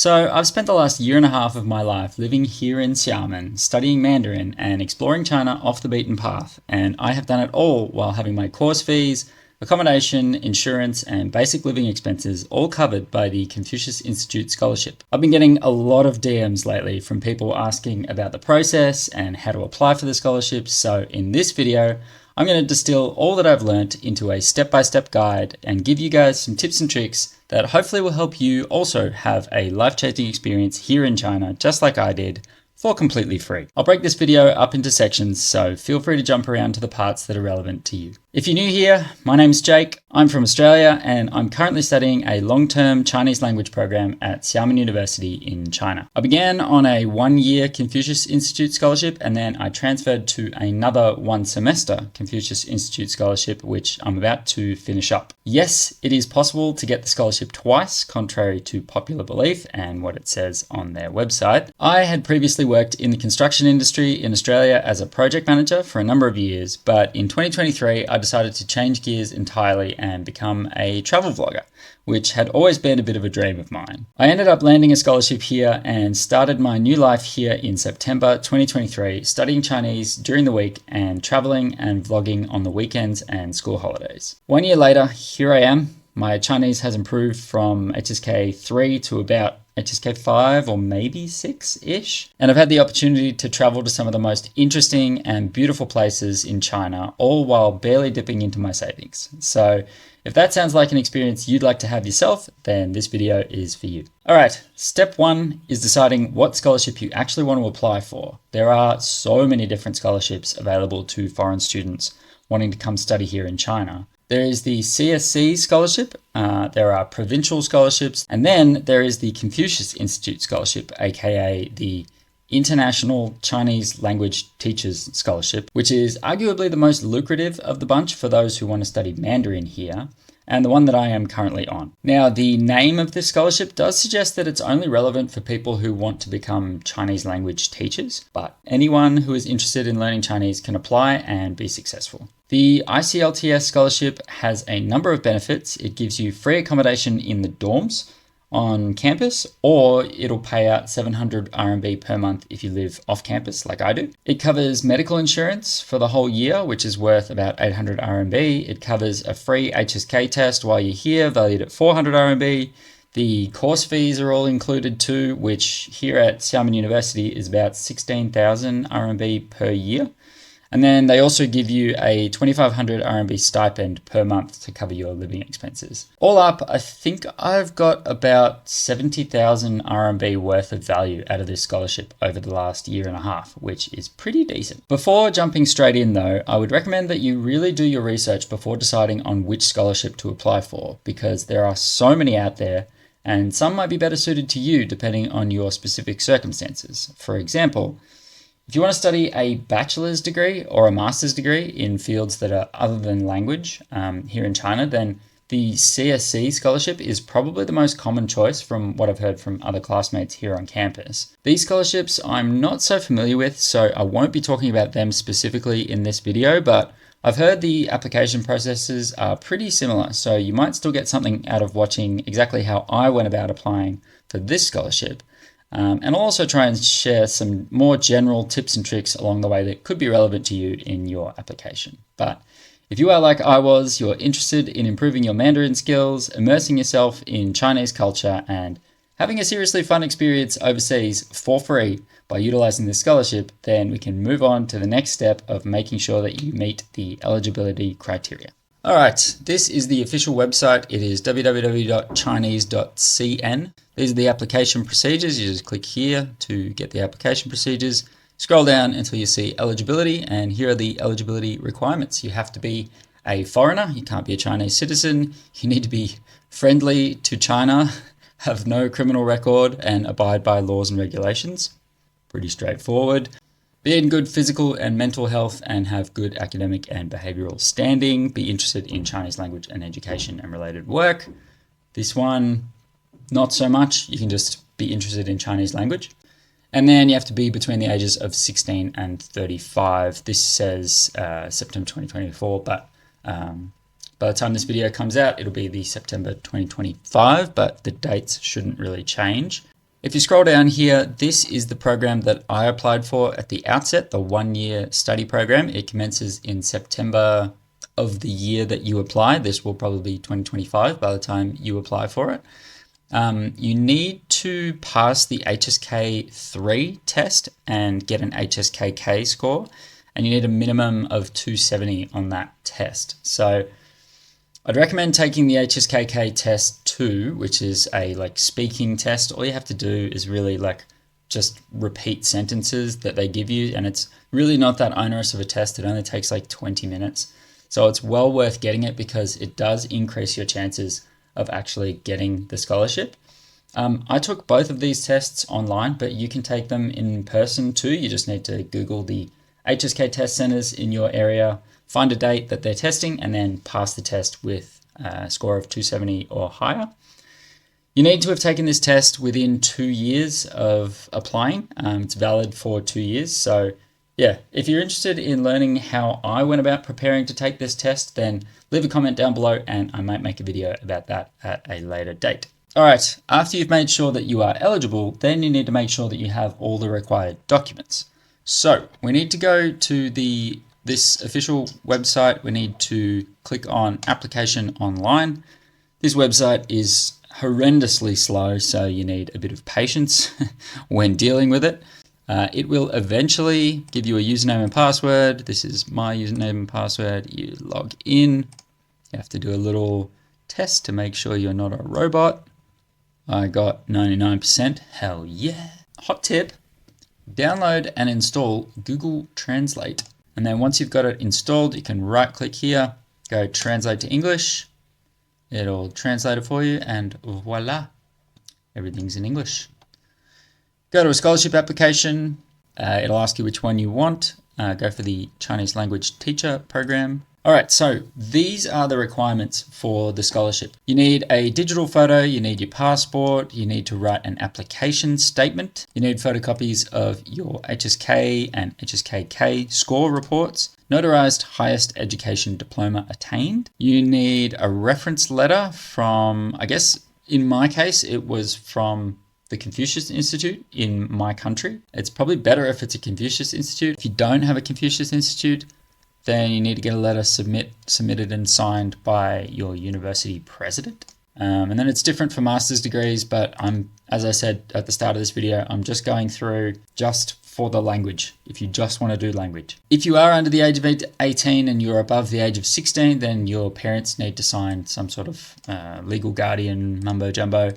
So I've spent the last year and a half of my life living here in Xiamen, studying Mandarin and exploring China off the beaten path, and I have done it all while having my course fees, accommodation, insurance, and basic living expenses all covered by the Confucius Institute Scholarship. I've been getting a lot of DMs lately from people asking about the process and how to apply for the scholarship, so in this video, I'm going to distill all that I've learnt into a step-by-step guide and give you guys some tips and tricks that hopefully will help you also have a life-changing experience here in China, just like I did, for completely free. I'll break this video up into sections, so feel free to jump around to the parts that are relevant to you. If you're new here, my name's Jake, I'm from Australia, and I'm currently studying a long-term Chinese language program at Xiamen University in China. I began on a one-year Confucius Institute Scholarship, and then I transferred to another one-semester Confucius Institute Scholarship, which I'm about to finish up. Yes, it is possible to get the scholarship twice, contrary to popular belief and what it says on their website. I had previously worked in the construction industry in Australia as a project manager for a number of years, but in 2023, I decided to change gears entirely and become a travel vlogger, which had always been a bit of a dream of mine. I ended up landing a scholarship here and started my new life here in September 2023, studying Chinese during the week and traveling and vlogging on the weekends and school holidays. 1 year later, here I am. My Chinese has improved from HSK 3 to about HSK 5 or maybe 6-ish. And I've had the opportunity to travel to some of the most interesting and beautiful places in China, all while barely dipping into my savings. So if that sounds like an experience you'd like to have yourself, then this video is for you. All right, step one is deciding what scholarship you actually want to apply for. There are so many different scholarships available to foreign students wanting to come study here in China. There is the CSC scholarship, there are provincial scholarships, and then there is the Confucius Institute Scholarship, aka the International Chinese Language Teachers Scholarship, which is arguably the most lucrative of the bunch for those who want to study Mandarin here, and the one that I am currently on. Now, the name of this scholarship does suggest that it's only relevant for people who want to become Chinese language teachers, but anyone who is interested in learning Chinese can apply and be successful. The ICLTS scholarship has a number of benefits. It gives you free accommodation in the dorms on campus, or it'll pay out 700 RMB per month if you live off campus like I do. It covers medical insurance for the whole year, which is worth about 800 RMB. It covers a free HSK test while you're here, valued at 400 RMB. The course fees are all included too, which here at Xiamen University is about 16,000 RMB per year. And then they also give you a 2,500 RMB stipend per month to cover your living expenses. All up, I think I've got about 70,000 RMB worth of value out of this scholarship over the last year and a half, which is pretty decent. Before jumping straight in though, I would recommend that you really do your research before deciding on which scholarship to apply for, because there are so many out there and some might be better suited to you depending on your specific circumstances. For example, if you want to study a bachelor's degree or a master's degree in fields that are other than language here in China, then the CSC scholarship is probably the most common choice from what I've heard from other classmates here on campus. These scholarships I'm not so familiar with, so I won't be talking about them specifically in this video, but I've heard the application processes are pretty similar, so you might still get something out of watching exactly how I went about applying for this scholarship. And I'll also try and share some more general tips and tricks along the way that could be relevant to you in your application. But if you are like I was, you're interested in improving your Mandarin skills, immersing yourself in Chinese culture, and having a seriously fun experience overseas for free by utilizing this scholarship, then we can move on to the next step of making sure that you meet the eligibility criteria. All right, this is the official website. It is www.chinese.cn. These are the application procedures. You just click here to get the application procedures. Scroll down until you see eligibility, and here are the eligibility requirements. You have to be a foreigner. You can't be a Chinese citizen. You need to be friendly to China, have no criminal record, and abide by laws and regulations. Pretty straightforward. Be in good physical and mental health and have good academic and behavioral standing. Be interested in Chinese language and education and related work. This one, not so much. You can just be interested in Chinese language. And then you have to be between the ages of 16 and 35. This says September 2024, but by the time this video comes out, it'll be the September 2025, but the dates shouldn't really change. If you scroll down here, this is the program that I applied for at the outset, the 1-year study program. It commences in September of the year that you apply. This will probably be 2025 by the time you apply for it. You need to pass the HSK 3 test and get an HSKK score, and you need a minimum of 270 on that test. So I'd recommend taking the HSKK test 2, which is a speaking test. All you have to do is really just repeat sentences that they give you, and it's really not that onerous of a test. It only takes 20 minutes. So it's well worth getting it because it does increase your chances of actually getting the scholarship. I took both of these tests online, but you can take them in person too. You just need to Google the HSK test centers in your area, find a date that they're testing, and then pass the test with a score of 270 or higher. You need to have taken this test within 2 years of applying. It's valid for 2 years. So yeah, if you're interested in learning how I went about preparing to take this test, then leave a comment down below and I might make a video about that at a later date. All right, after you've made sure that you are eligible, then you need to make sure that you have all the required documents. So we need to go to this official website. We need to click on application online. This website is horrendously slow, so you need a bit of patience when dealing with it. It will eventually give you a username and password. This is my username and password. You log in. You have to do a little test to make sure you're not a robot. I got 99%. Hell yeah. Hot tip, download and install Google Translate. And then once you've got it installed, you can right click here, go translate to English. It'll translate it for you and voila, everything's in English. Go to a scholarship application. It'll ask you which one you want. Go for the Chinese language teacher program. All right, so these are the requirements for the scholarship. You need a digital photo, you need your passport, you need to write an application statement, you need photocopies of your HSK and HSKK score reports, notarized highest education diploma attained. You need a reference letter from, I guess in my case, it was from the Confucius Institute in my country. It's probably better if it's a Confucius Institute. If you don't have a Confucius Institute, then you need to get a letter submitted and signed by your university president. And then it's different for master's degrees, but as I said at the start of this video, I'm just going through just for the language, if you just want to do language. If you are under the age of 18 and you're above the age of 16, then your parents need to sign some sort of legal guardian mumbo jumbo.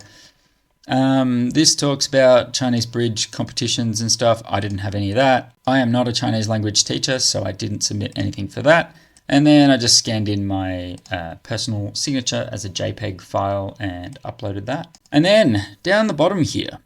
This talks about Chinese bridge competitions and stuff. I didn't have any of that. I am not a Chinese language teacher, so I didn't submit anything for that. And then I just scanned in my personal signature as a JPEG file and uploaded that. And then down the bottom here,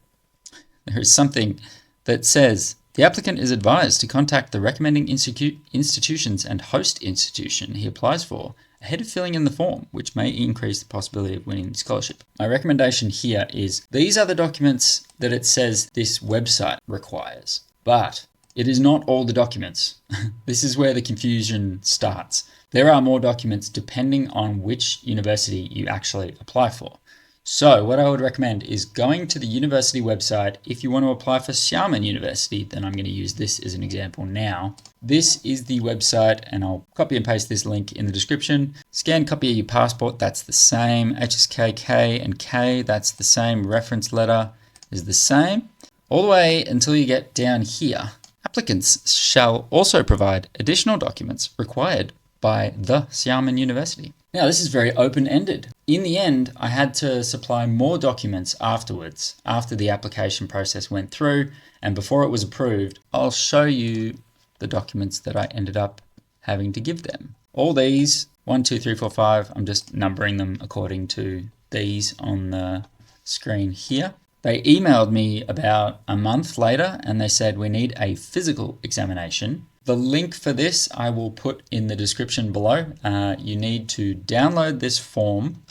there is something that says, the applicant is advised to contact the recommending institutions and host institution he applies for ahead of filling in the form, which may increase the possibility of winning the scholarship. My recommendation here is these are the documents that it says this website requires, but it is not all the documents. This is where the confusion starts. There are more documents depending on which university you actually apply for. So what I would recommend is going to the university website. If you want to apply for Xiamen University, then I'm going to use this as an example now. This is the website, and I'll copy and paste this link in the description. Scan copy of your passport, that's the same. HSK K and K, that's the same. Reference letter is the same. All the way until you get down here. Applicants shall also provide additional documents required by the Xiamen University. Now, this is very open-ended. In the end, I had to supply more documents afterwards, after the application process went through and before it was approved. I'll show you the documents that I ended up having to give them. All these, 1, 2, 3, 4, 5, I'm just numbering them according to these on the screen here. They emailed me about a month later and they said, we need a physical examination. The link for this I will put in the description below. You need to download this form.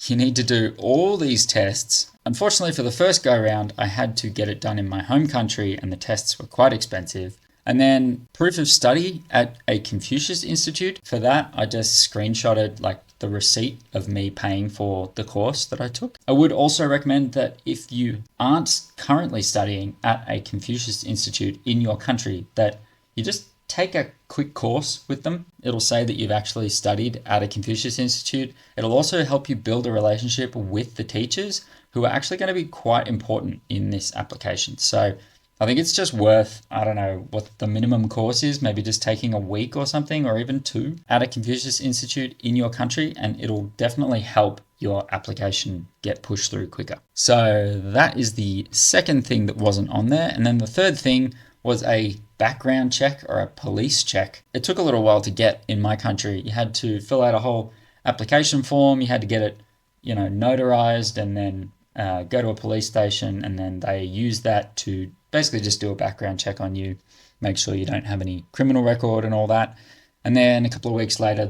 You need to do all these tests. Unfortunately, for the first go around, I had to get it done in my home country and the tests were quite expensive. And then proof of study at a Confucius Institute. For that, I just screenshotted like the receipt of me paying for the course that I took. I would also recommend that if you aren't currently studying at a Confucius Institute in your country, that you just take a quick course with them. It'll say that you've actually studied at a Confucius Institute. It'll also help you build a relationship with the teachers who are actually going to be quite important in this application. So I think it's just worth, I don't know what the minimum course is, maybe just taking a week or something, or even 2 at a Confucius Institute in your country, and it'll definitely help your application get pushed through quicker. So that is the second thing that wasn't on there. And then the third thing was a background check or a police check. It took a little while to get in my country. You had to fill out a whole application form. You had to get it, notarized, and then go to a police station, and then they use that to basically just do a background check on you, make sure you don't have any criminal record and all that. And then a couple of weeks later,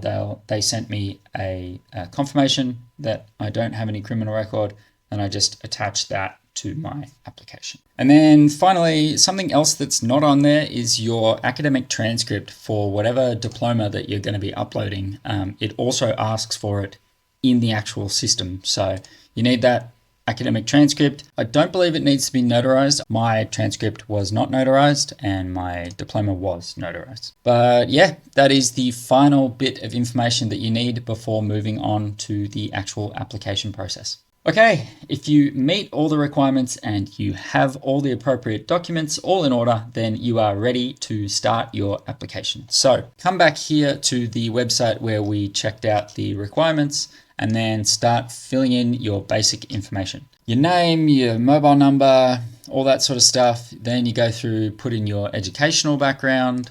they sent me a confirmation that I don't have any criminal record, and I just attached that to my application. And then finally, something else that's not on there is your academic transcript for whatever diploma that you're going to be uploading. It also asks for it in the actual system. So you need that academic transcript. I don't believe it needs to be notarized. My transcript was not notarized and my diploma was notarized. But yeah, that is the final bit of information that you need before moving on to the actual application process. Okay, if you meet all the requirements and you have all the appropriate documents all in order, then you are ready to start your application. So come back here to the website where we checked out the requirements, and then start filling in your basic information. Your name, your mobile number, all that sort of stuff. Then you go through, put in your educational background,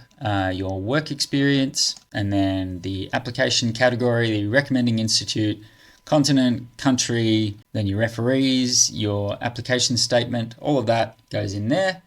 your work experience, and then the application category, the recommending institute, continent, country, then your referees, your application statement, all of that goes in there.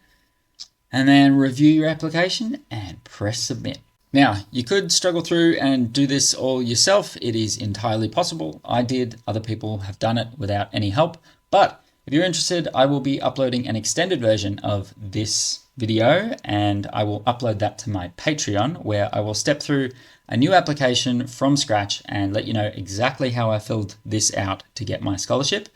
And then review your application and press submit. Now, you could struggle through and do this all yourself. It is entirely possible. I did. Other people have done it without any help. But if you're interested, I will be uploading an extended version of this video, and I will upload that to my Patreon, where I will step through a new application from scratch and let you know exactly how I filled this out to get my scholarship.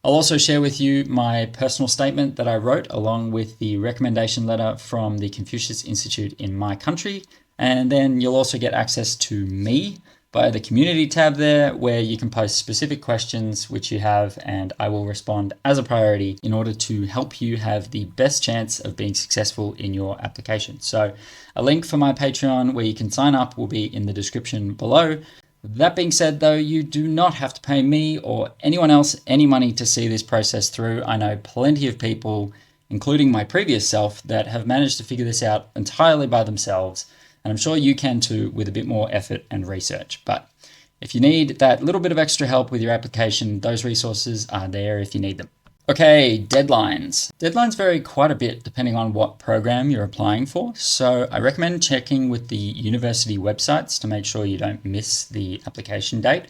I'll also share with you my personal statement that I wrote along with the recommendation letter from the Confucius Institute in my country. And then you'll also get access to me via the community tab there, where you can post specific questions which you have, and I will respond as a priority in order to help you have the best chance of being successful in your application. So a link for my Patreon where you can sign up will be in the description below. That being said, though, you do not have to pay me or anyone else any money to see this process through. I know plenty of people, including my previous self, that have managed to figure this out entirely by themselves. And I'm sure you can too with a bit more effort and research. But if you need that little bit of extra help with your application, those resources are there if you need them. Okay, deadlines. Deadlines vary quite a bit depending on what program you're applying for. So I recommend checking with the university websites to make sure you don't miss the application date.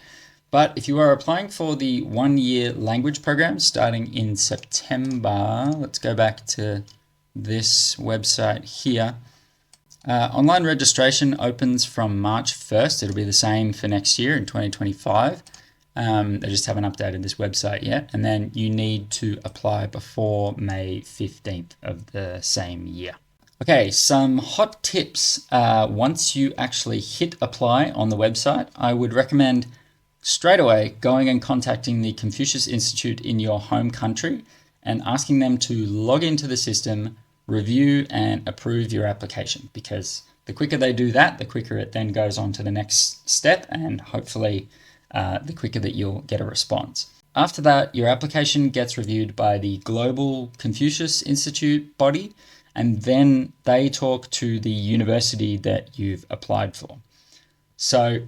But if you are applying for the 1-year language program starting in September, let's go back to this website here. Online registration opens from March 1st. It'll be the same for next year in 2025. They just haven't updated this website yet. And then you need to apply before May 15th of the same year. Okay, some hot tips. Once you actually hit apply on the website, I would recommend straight away going and contacting the Confucius Institute in your home country and asking them to log into the system, review and approve your application, because the quicker they do that, the quicker it then goes on to the next step, and hopefully the quicker that you'll get a response. After that, your application gets reviewed by the Global Confucius Institute body, and then they talk to the university that you've applied for. So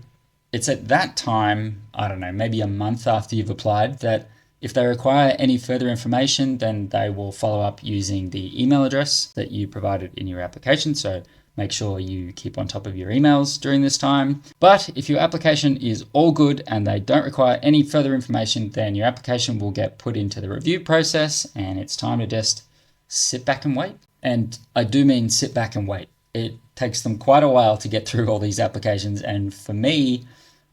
it's at that time, I don't know, maybe a month after you've applied, that if they require any further information, then they will follow up using the email address that you provided in your application. So make sure you keep on top of your emails during this time. But if your application is all good and they don't require any further information, then your application will get put into the review process, and it's time to just sit back and wait. And I do mean sit back and wait. It takes them quite a while to get through all these applications. And for me,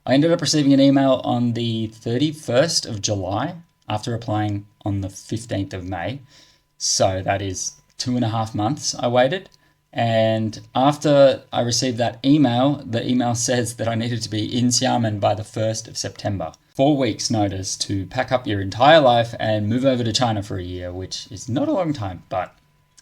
I ended up receiving an email on the 31st of July after applying on the 15th of May. So that is 2.5 months I waited. And after I received that email, the email says that I needed to be in Xiamen by the 1st of September. 4 weeks notice to pack up your entire life and move over to China for a year, which is not a long time, but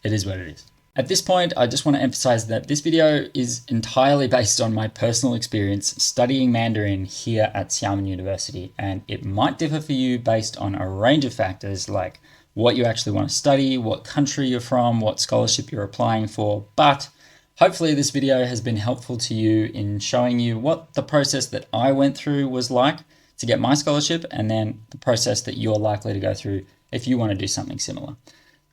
it is what it is. At this point, I just want to emphasize that this video is entirely based on my personal experience studying Mandarin here at Xiamen University, and it might differ for you based on a range of factors like what you actually want to study, what country you're from, what scholarship you're applying for, but hopefully this video has been helpful to you in showing you what the process that I went through was like to get my scholarship, and then the process that you're likely to go through if you want to do something similar.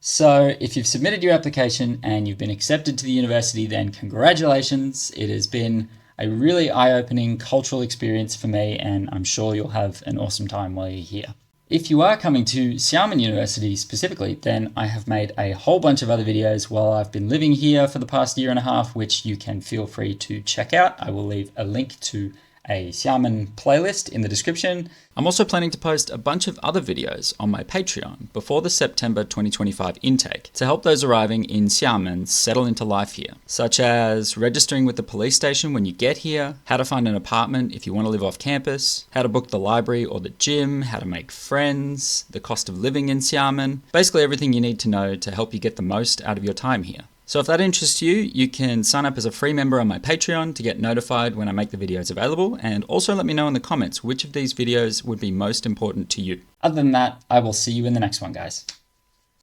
So if you've submitted your application and you've been accepted to the university, then congratulations. It has been a really eye-opening cultural experience for me, and I'm sure you'll have an awesome time while you're here. If you are coming to Xiamen University specifically, then I have made a whole bunch of other videos while I've been living here for the past 1.5 years, which you can feel free to check out. I will leave a link to a Xiamen playlist in the description. I'm also planning to post a bunch of other videos on my Patreon before the September 2025 intake to help those arriving in Xiamen settle into life here, such as registering with the police station when you get here, how to find an apartment if you want to live off campus, how to book the library or the gym, how to make friends, the cost of living in Xiamen, basically everything you need to know to help you get the most out of your time here. So if that interests you, you can sign up as a free member on my Patreon to get notified when I make the videos available, and also let me know in the comments which of these videos would be most important to you. Other than that, I will see you in the next one, guys.